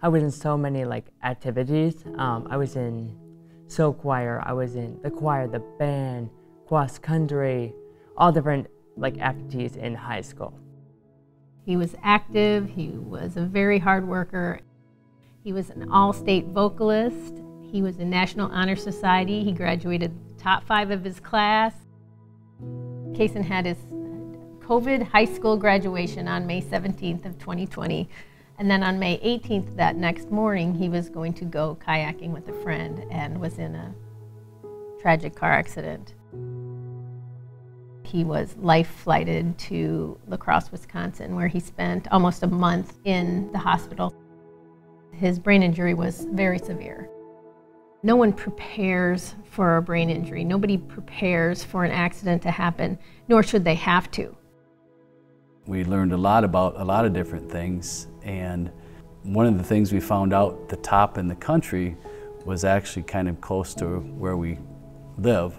I was in so many like activities. I was in soul choir, I was in the choir, the band, cross country, all different like activities in high school. He was active, he was a very hard worker. He was an all-state vocalist. He was in National Honor Society. He graduated top 5 of his class. Kaysen had his COVID high school graduation on May 17th of 2020. And then on May 18th, that next morning, he was going to go kayaking with a friend and was in a tragic car accident. He was life-flighted to La Crosse, Wisconsin, where he spent almost a month in the hospital. His brain injury was very severe. No one prepares for a brain injury. Nobody prepares for an accident to happen, nor should they have to. We learned a lot about a lot of different things, and one of the things we found out, the top in the country was actually kind of close to where we live.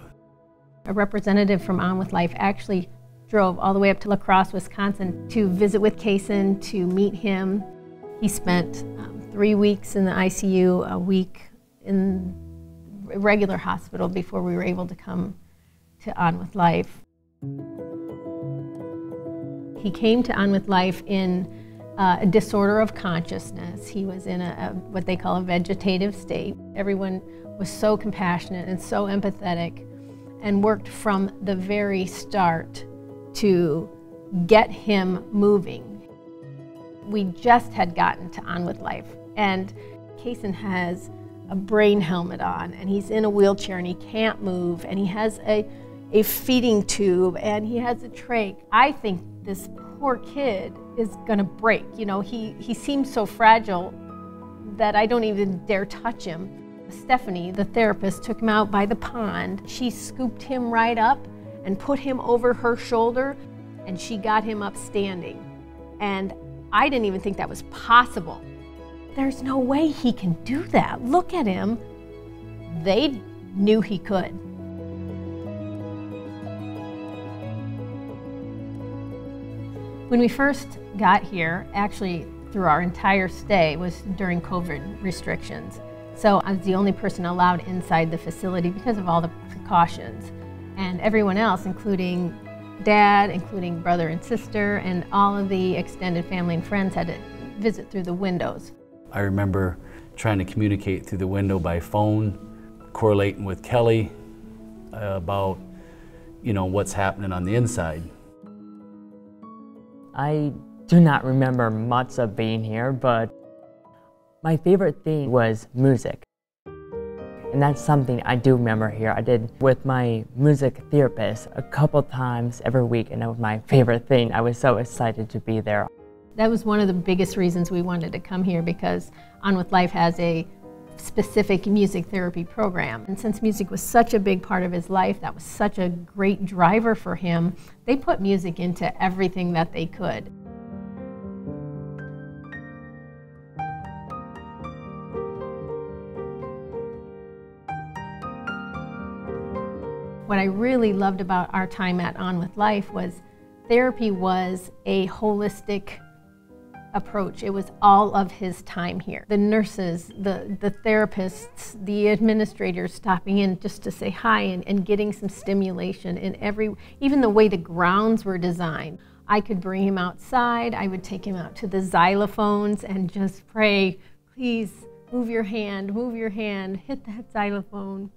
A representative from On With Life actually drove all the way up to La Crosse, Wisconsin to visit with Kaysen, to meet him. He spent 3 weeks in the ICU, a week in a regular hospital before we were able to come to On With Life. He came to On With Life in a disorder of consciousness. He was in what they call a vegetative state. Everyone was so compassionate and so empathetic and worked from the very start to get him moving. We just had gotten to On With Life, and Kaysen has a brain helmet on, and he's in a wheelchair and he can't move, and he has a feeding tube, and he has a trach. I think this poor kid is gonna break. You know, he seems so fragile that I don't even dare touch him. Stephanie, the therapist, took him out by the pond. She scooped him right up and put him over her shoulder, and she got him up standing. And I didn't even think that was possible. There's no way he can do that. Look at him. They knew he could. When we first got here, actually through our entire stay, was during COVID restrictions. So I was the only person allowed inside the facility because of all the precautions. And everyone else, including Dad, including brother and sister, and all of the extended family and friends, had to visit through the windows. I remember trying to communicate through the window by phone, correlating with Kelly about, you know, what's happening on the inside. I do not remember much of being here, but my favorite thing was music. And that's something I do remember here. I did with my music therapist a couple times every week, and that was my favorite thing. I was so excited to be there. That was one of the biggest reasons we wanted to come here, because On With Life has a specific music therapy program. And since music was such a big part of his life, that was such a great driver for him, they put music into everything that they could. What I really loved about our time at On With Life was therapy was a holistic approach. It was all of his time here. The nurses, the therapists, the administrators stopping in just to say hi and getting some stimulation in even the way the grounds were designed. I could bring him outside, I would take him out to the xylophones and just pray, please move your hand, hit that xylophone.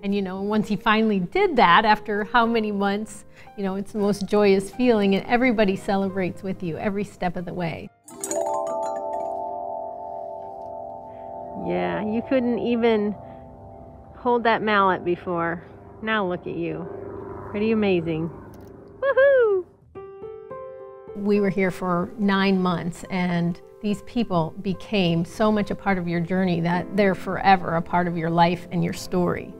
And you know, once he finally did that, after how many months, you know, it's the most joyous feeling, and everybody celebrates with you every step of the way. Yeah, you couldn't even hold that mallet before. Now look at you. Pretty amazing. Woohoo! We were here for 9 months, and these people became so much a part of your journey that they're forever a part of your life and your story.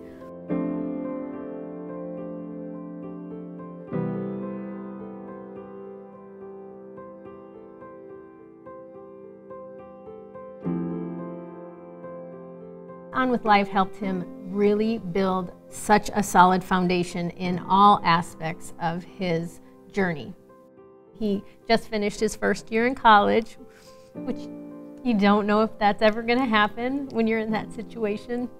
On With Life helped him really build such a solid foundation in all aspects of his journey. He just finished his first year in college, which, You don't know if that's ever going to happen when you're in that situation.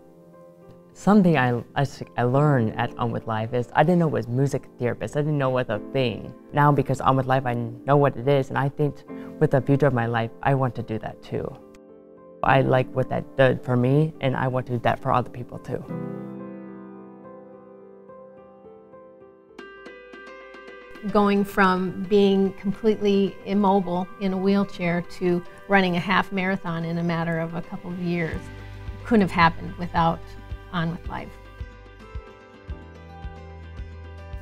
Something I learned at On With Life is I didn't know it was music therapist. I didn't know what a thing. Now because On With Life, I know what it is, and I think with the future of my life, I want to do that too. I like what that did for me, and I want to do that for other people too. Going from being completely immobile in a wheelchair to running a half marathon in a matter of a couple of years couldn't have happened without On With Life.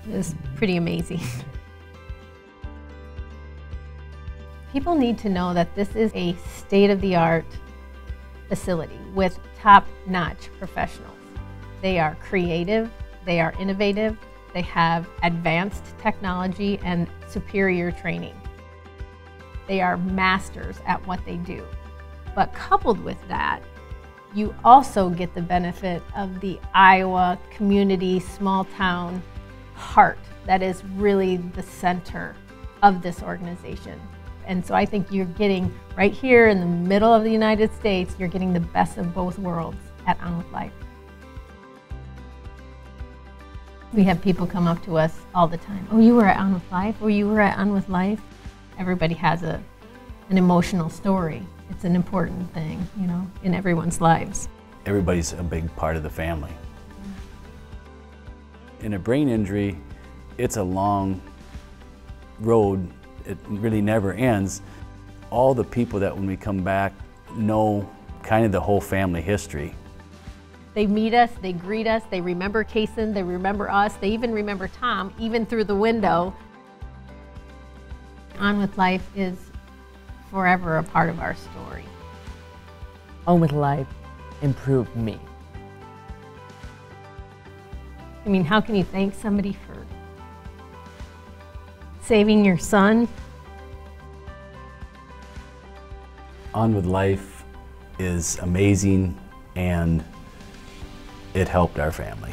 It was pretty amazing. People need to know that this is a state-of-the-art facility with top-notch professionals. They are creative, they are innovative, they have advanced technology and superior training. They are masters at what they do. But coupled with that, you also get the benefit of the Iowa community, small town heart that is really the center of this organization. And so I think you're getting, right here in the middle of the United States, you're getting the best of both worlds at On With Life. We have people come up to us all the time. Oh, you were at On With Life? Or you were at On With Life? Everybody has an emotional story. It's an important thing, you know, in everyone's lives. Everybody's a big part of the family. In a brain injury, it's a long road. It really never ends. All the people that when we come back know kind of the whole family history. They meet us, they greet us, they remember Kaysen, they remember us, they even remember Tom, even through the window. On With Life is forever a part of our story. On With Life improved me. I mean, how can you thank somebody for saving your son? On With Life is amazing, and it helped our family.